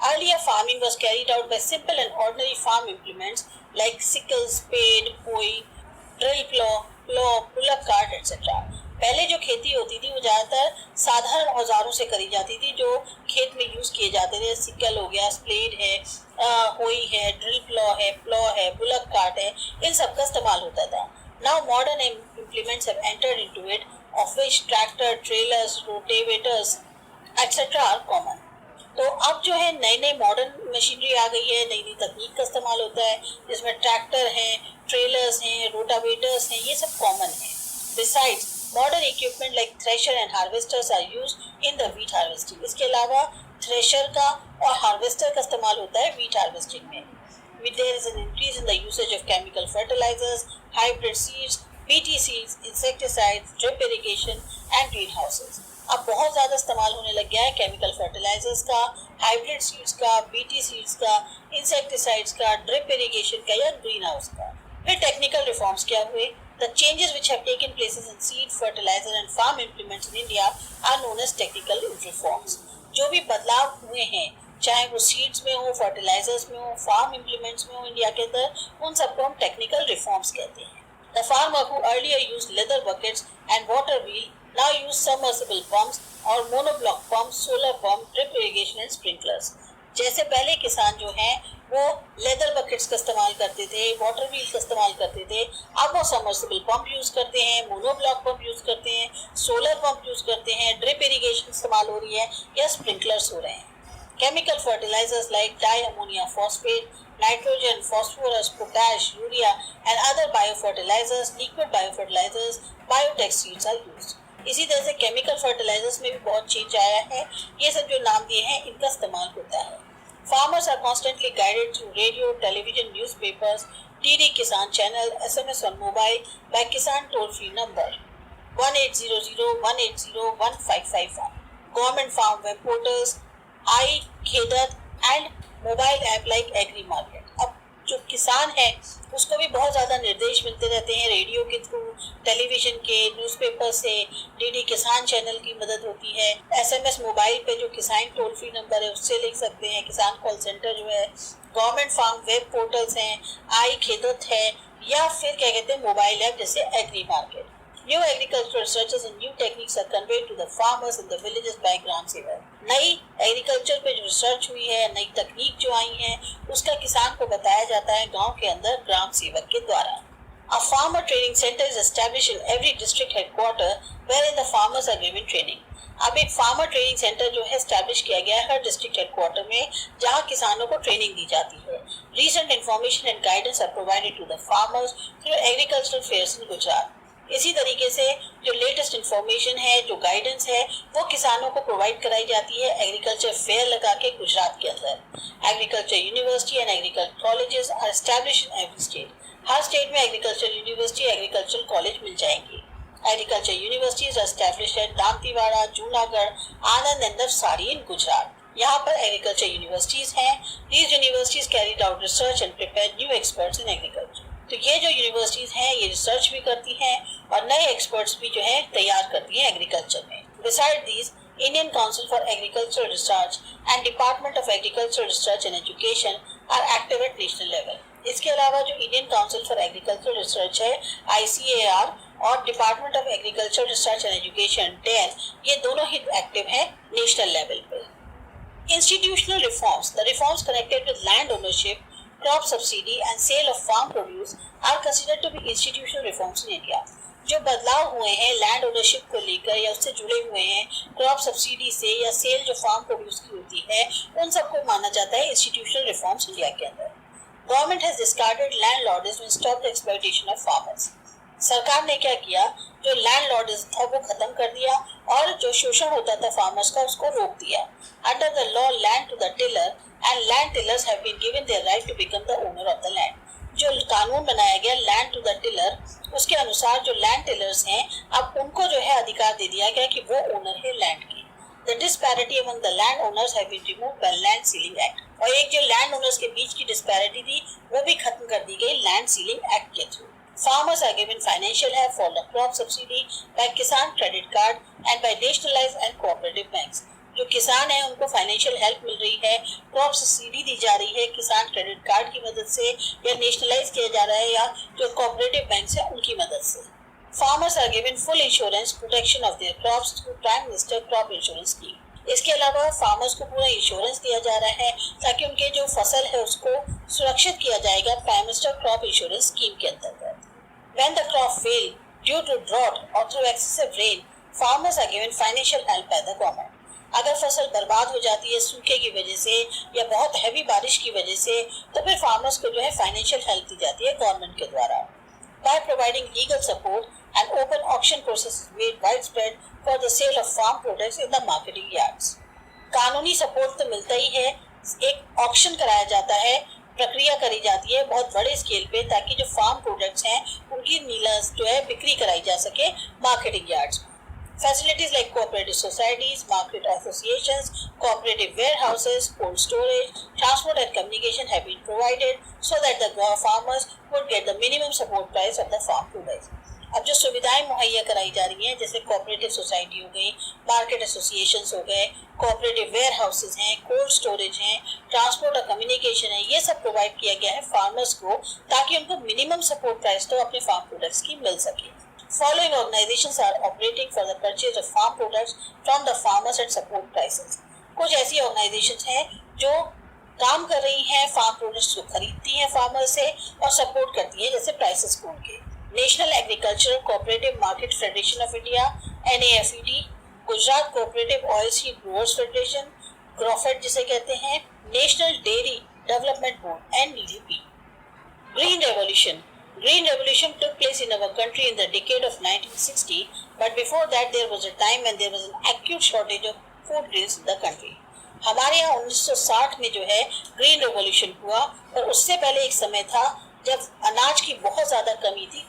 Earlier farming was carried out by simple and ordinary farm implements like sickle, spade, hoe, drill plow, pull-up cart, etc. पहले जो खेती होती थी वो ज्यादातर साधारण औजारों से करी जाती थी जो खेत में यूज किए जाते थे। सिकल हो गया, स्प्लेड है, होई है, ड्रिल प्लॉ है, बुलक कार्ट है, इन सब का इस्तेमाल होता था। Now modern implements have entered into it, of which tractor, trailers, rotavators, etc. are common. तो अब जो है नई नई मॉडर्न मशीनरी आ गई है, नई नई तकनीक का इस्तेमाल होता है जिसमें ट्रैक्टर हैं, ट्रेलर्स हैं, रोटावेटर्स हैं, ये सब कॉमन है। Besides, modern equipment like thresher and harvesters are used in the wheat harvesting. इसके अलावा थ्रेशर का और हार्वेस्टर का इस्तेमाल होता है wheat harvesting में। There is an increase in the usage of chemical fertilizers, hybrid seeds, BT seeds, insecticides, drip irrigation and greenhouses. अब बहुत ज़्यादा इस्तेमाल होने लग गया है केमिकल फर्टिलाइजर्स का, हाइब्रिड सीड्स का, बीटी सीड्स का, इंसेक्टिसाइड्स का, ड्रिप इरिगेशन का या ग्रीन हाउस का। फिर टेक्निकल रिफॉर्म्स क्या हुए? The changes which have taken places in seed, fertilizer and farm implements in India are known as technical reforms. जो भी बदलाव हुए हैं, चाहे वो सीड्स में हो, फर्टिलाइजर्स में हो, फार्म इम्प्लीमेंट्स में हो इंडिया के अंदर, उन सबको हम टेक्निकल रिफॉर्म्स कहते हैं। The farmer who earlier used leather buckets and water wheel now use submersible pumps और monoblock pumps, solar pump, drip irrigation and sprinklers. जैसे पहले किसान जो हैं वो लेदर बकेट्स का इस्तेमाल करते थे, वाटर व्हील का इस्तेमाल करते थे, अब वो सबमर्सिबल पंप यूज करते हैं, मोनोब्लॉक पंप यूज करते हैं, सोलर पंप यूज करते हैं, ड्रिप इरिगेशन इस्तेमाल हो रही है या स्प्रिंकलर्स हो रहे हैं। Chemical fertilizers like diammonium phosphate, nitrogen, phosphorus, potash, urea and other biofertilizers, liquid biofertilizers, biotech seeds are used. इसी तरह से केमिकल फर्टिलाइजर्स में भी बहुत चेंज आया है। ये सब जो नाम दिए हैं इनका इस्तेमाल होता है। Farmers are constantly guided through radio, television, newspapers, DD Kisan channel, SMS on mobile by Kisan toll-free number 1800-180-1551. Government farm web portals, iKhedat and mobile app like AgriMarket. अब जो किसान है उसको भी बहुत ज़्यादा निर्देश मिलते रहते हैं रेडियो के थ्रू, टेलीविजन के, न्यूज़पेपर से, डीडी किसान चैनल की मदद होती है, एसएमएस मोबाइल पे जो किसान टोल फ्री नंबर है उससे लिख सकते हैं, किसान कॉल सेंटर जो है, गवर्नमेंट फार्म वेब पोर्टल्स हैं, iKhedat है या फिर क्या कहते हैं मोबाइल ऐप जैसे agri market. New agricultural researches and new techniques are conveyed to the farmers in the villages by ग्राम सेवक। नई एग्रीकल्चर पे जो रिसर्च हुई है, नई तकनीक जो आई है, उसका किसान को बताया जाता है गांव के अंदर ग्राम सेवक के द्वारा। A farmer training center is established in every district headquarter wherein the farmers are given training. अब एक फार्मर ट्रेनिंग सेंटर जो है एस्टैब्लिश किया गया है हर डिस्ट्रिक्ट हेडक्वार्टर में, जहां किसानों को ट्रेनिंग दी जाती है। Recent information and guidance are provided to the farmers through agricultural fairs in Gujarat. इसी तरीके से जो लेटेस्ट इंफॉर्मेशन है, जो गाइडेंस है, वो किसानों को प्रोवाइड कराई जाती है एग्रीकल्चर फेयर लगा के गुजरात के अंदर। Agriculture university and agriculture colleges are established in every state. हर स्टेट में एग्रीकल्चर यूनिवर्सिटी, एग्रीकल्चर कॉलेज मिल जाएंगी। Agriculture universities are established at Dantiwada, Junagadh, Anand and Navsari in Gujarat. यहाँ पर एग्रीकल्चर यूनिवर्सिटीज हैं। These universities carried out research and prepared new experts in agriculture. तो ये जो यूनिवर्सिटीज हैं ये रिसर्च भी करती हैं और नए एक्सपर्ट्स भी जो है तैयार करती हैं एग्रीकल्चर में। Besides these, Indian Council for Agricultural Research and Department of Agricultural Research and Education are active at national level. इसके अलावा जो Indian council for agricultural research है ICAR और department of agriculture research and education DARE, ये दोनों ही active हैं national level पे। Institutional reforms, the reforms connected with land ownership, crop subsidy and sale of farm produce are considered to be institutional reforms in India. जो बदलाव हुए हैं land ownership को लेकर या उससे जुड़े हुए हैं, क्रॉप सब्सिडी से या सेल जो फार्म प्रोड्यूस की होती है, उन सबको माना जाता है इंस्टीट्यूशनल रिफॉर्म्स इंडिया के अंदर। Government has discarded landlordism and stop the exploitation of farmers. सरकार ने क्या किया, जो लैंडलॉर्डिज्म था वो खत्म कर दिया और जो शोषण होता था फार्मर्स का उसको रोक दिया। Under the law land to the tiller and land tillers have been given their right to become the owner of the land. जो कानून बनाया गया लैंड टू द टिलर, उसके अनुसार जो लैंड टिलर्स हैं अब उनको जो है अधिकार दे दिया गया कि वो ओनर है लैंड की। The disparity among the landowners have been removed by Land Ceiling Act. और एक जो लैंड ओनर्स के बीच की डिस्पैरिटी थी वो भी खत्म कर दी गई लैंड सीलिंग एक्ट के through. Farmers are given financial help for the crop subsidy by Kisan Credit Card and by nationalized and cooperative banks. जो किसान है उनको फाइनेंशियल हेल्प मिल रही है, क्रॉप सब्सिडी दी जा रही है, किसान क्रेडिट कार्ड की मदद से, या नेशनलाइज किया जा रहा है, या जो कोऑपरेटिव बैंक है उनकी मदद से। Farmers are given full insurance protection of their crops through prime minister crop insurance scheme. इसके अलावा फार्मर्स को पूरा इंश्योरेंस दिया जा रहा है ताकि उनके जो फसल है उसको सुरक्षित किया जाएगा prime minister crop insurance scheme के अंतर्गत। When the crop fail due to drought or through excessive rain, farmers are given financial help by the government. अगर फसल बर्बाद हो जाती है सूखे की वजह से या बहुत हैवी बारिश की वजह से, तो फिर फार्मर्स को जो है फाइनेंशियल हेल्प दी जाती है गवर्नमेंट के द्वारा। By providing legal support, an open auction process is made widespread for the sale of farm products in the marketing yards. कानूनी सपोर्ट तो मिलता ही है, एक ऑक्शन कराया जाता है, प्रक्रिया करी जाती है बहुत बड़े स्केल पे, ताकि जो फार्म प्रोडक्ट्स हैं उनकी नीलाम जो है बिक्री कराई जा सके marketing yards. Facilities like cooperative societies, market associations, cooperative warehouses, cold storage, transport and communication have been provided so that the farmers would get the minimum support price of the farm products. अब जो सुविधाएं मुहैया कराई जा रही हैं, जैसे cooperative society हो गई, मार्केट एसोसिएशंस हो गए, कोऑपरेटिव वेयर हाउसेज हैं, कोल्ड स्टोरेज हैं, ट्रांसपोर्ट और कम्युनिकेशन है, ये सब प्रोवाइड किया गया है फार्मर्स को ताकि उनको मिनिमम सपोर्ट प्राइस तो अपने फार्म प्रोडक्ट्स की मिल सके। Following organizations are operating for the purchase of farm products from the farmers at support prices. कुछ ऐसी ऑर्गेनाइजेशंस हैं जो काम कर रही हैं, फार्म प्रोडक्ट्स को खरीदती हैं फार्मर से और सपोर्ट करती हैं, जैसे प्राइसेस को उनके। National Agricultural Cooperative Market Federation of India NAFED, Gujarat Cooperative Oilseed Growers Federation GROFED जिसे कहते हैं, National Dairy Development Board NDDB। Green revolution Green Revolution took place in our country in the decade of 1960, but before that there was a time when there was an acute shortage of food grains in the country. हमारे यहाँ 1960 में जो है green revolution हुआ, और उससे पहले एक समय था जब अनाज की बहुत ज्यादा कमी थी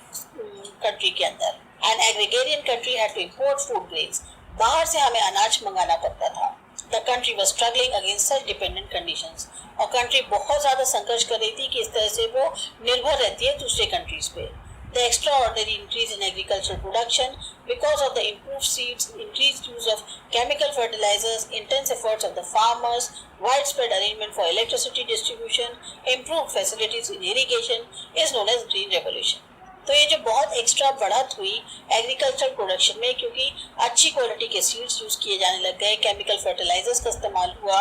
कंट्री के अंदर। An agrarian country had to import food grains. बाहर से हमें अनाज मंगाना पड़ता था। The country was struggling against such dependent conditions. और कंट्री बहुत ज्यादा संघर्ष कर रही थी कि इस तरह से वो निर्भर रहती है दूसरे कंट्रीज पे। The extraordinary increase in agricultural production because of the improved seeds, increased use of chemical fertilizers, intense efforts of the farmers, widespread arrangement for electricity distribution, improved facilities in irrigation is known as Green Revolution. तो ये जो बहुत extra बढ़त हुई agriculture production में, क्योंकि अच्छी quality के सीड्स यूज किए जाने लग गए, केमिकल फर्टिलाइजर्स का इस्तेमाल हुआ,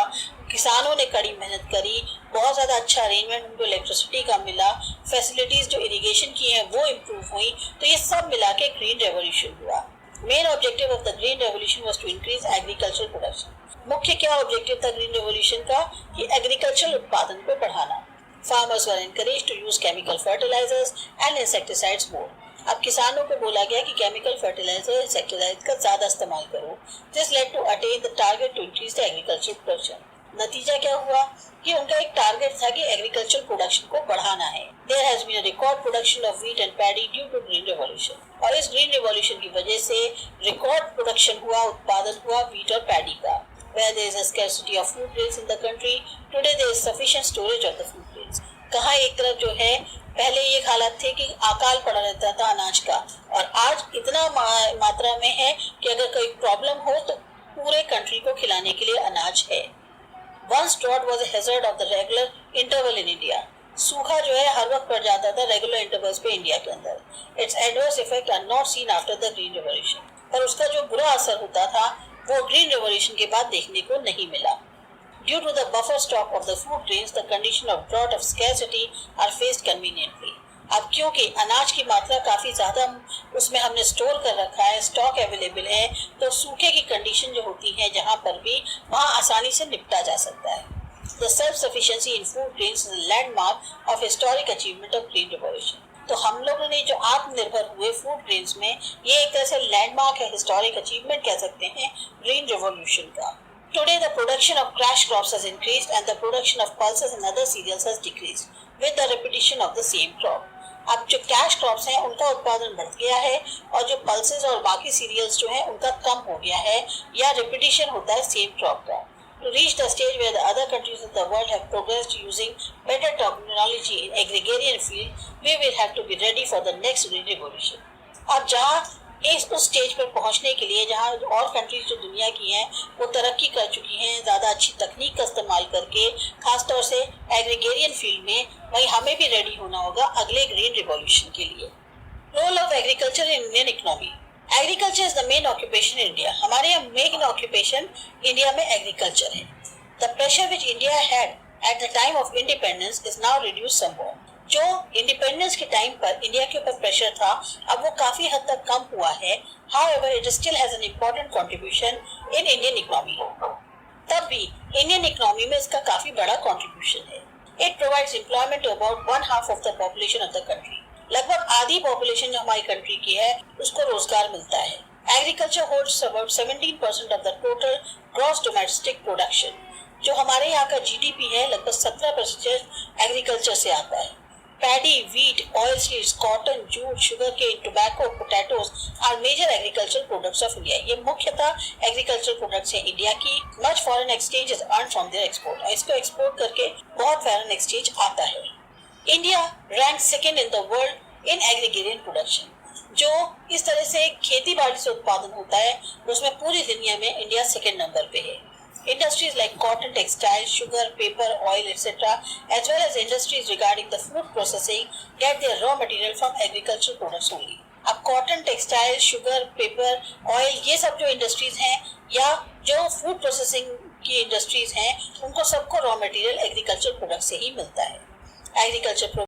किसानों ने कड़ी मेहनत करी, बहुत ज़्यादा अच्छा अरेंजमेंट उनको इलेक्ट्रिसिटी का मिला, फैसिलिटीज़ जो इरिगेशन की हैं वो इम्प्रूव हुई, तो ये सब मिला के ग्रीन रेवोल्यूशन हुआ। Main objective of the green revolution was to increase agriculture production. मुख्य क्या ऑब्जेक्टिव था ग्रीन रेवोल्यूशन का कि एग्रीकल्चर उत्पादन को बढ़ाना। Farmers were encouraged to use chemical fertilizers and insecticides more. अब किसानों को बोला गया कि केमिकल फर्टिलाइजर और इंसेक्टिसाइड का ज्यादा इस्तेमाल करो। This led to attain the target to increase the agricultural production. नतीजा क्या हुआ कि उनका एक टारगेट था कि एग्रीकल्चर प्रोडक्शन को बढ़ाना है। There has been a record production of wheat and paddy due to green revolution. और इस ग्रीन रेवोल्यूशन की वजह से रिकॉर्ड प्रोडक्शन हुआ, उत्पादन हुआ व्हीट और पैडी का। Where there is a scarcity of food grains in the country, today there is sufficient storage of the food grains. कहाँ एक तरफ जो है पहले ये हालत थे कि अकाल पड़ा रहता था अनाज का, और आज इतना मात्रा में है कि अगर कोई प्रॉब्लम हो तो पूरे कंट्री को खिलाने के लिए अनाज है। Once drought was a hazard of the regular interval in India. सूखा जो है हर वक्त पड़ जाता था रेगुलर इंटरवल्स पे इंडिया के अंदर। Its adverse effect are not seen after the green revolution. पर उसका जो बुरा असर होता था वो ग्रीन रेवोल्यूशन के बाद देखने को नहीं मिला। Due to the buffer stock of the food grains, the condition of drought of scarcity are faced conveniently. अब क्योंकि अनाज की मात्रा काफी ज्यादा उसमें हमने स्टोर कर रखा है, स्टॉक अवेलेबल है, तो सूखे की कंडीशन जो होती है जहाँ पर भी वहाँ आसानी से निपटा जा सकता है। The self-sufficiency in food grains is a landmark of historic achievement of green revolution. तो हम लोगों ने जो आत्मनिर्भर हुए फूड ग्रेन्स में, ये एक तरह से लैंडमार्क है, हिस्टोरिक अचीवमेंट कह सकते हैं ग्रीन रेवोल्यूशन का। Today the production of cash crops has increased and the production of pulses and other cereals has decreased with the repetition of the same crop. अब जो कैश क्रॉप्स हैं उनका उत्पादन बढ़ गया है और जो पल्सेस और बाकी सीरियल्स जो हैं उनका कम हो गया है या रिपीटिशन होता है सेम क्रॉप का। To reach the stage where the other countries of the world have progressed using better technology in agrarian field, we will have to be ready for the next green revolution. अब जहाँ इस उस stage पर पहुंचने के लिए जहां और कंट्रीज जो दुनिया की हैं वो तरक्की कर चुकी हैं ज़्यादा अच्छी तकनीक का इस्तेमाल करके, खासतौर से एग्रीगेरियन फील्ड में, वहीं हमें भी रेडी होना होगा अगले ग्रीन रिवॉल्यूशन के लिए। Role of agriculture in Indian economy. Agriculture is the main occupation in India. हमारे यहाँ मेन ऑक्यूपेशन इंडिया में एग्रीकल्चर है। The pressure which India had at the time of independence is now reduce somewhat. जो independence के time पर India के ऊपर pressure था, अब वो काफी हद तक कम हुआ है। However, it still has an important contribution in Indian economy. तब भी इंडियन इकोनॉमी में इसका काफी बड़ा कंट्रीब्यूशन है। It provides employment to about 1/2 of the population of the country. लगभग आधी पॉपुलेशन जो हमारी कंट्री की है उसको रोजगार मिलता है। Agriculture holds about 17% of the total gross domestic production. जो हमारे यहाँ का जीडीपी है लगभग 17% एग्रीकल्चर से आता है। Paddy, wheat, oilseeds, cotton, jute, sugarcane, tobacco, potatoes are major agricultural products of India. ये मुख्यतः एग्रीकल्चर प्रोडक्ट्स हैं इंडिया की। Much foreign exchange is earned from their export. इसको एक्सपोर्ट करके बहुत फॉरेन एक्सचेंज आता है। India rank second in the world in agrarian production. जो इस तरह से खेती बाड़ी से उत्पादन होता है उसमें पूरी दुनिया में इंडिया सेकेंड नंबर पे है। Industries like cotton, textiles, sugar, paper, oil, etc., as well as industries regarding the food processing, get their raw material from agricultural products only. अब cotton, textile, sugar, paper, oil, ये सब जो industries हैं या जो food processing की industries हैं, उनको सबको रॉ मटेरियल एग्रीकल्चर प्रोडक्ट से ही मिलता है। एग्रीकल्चर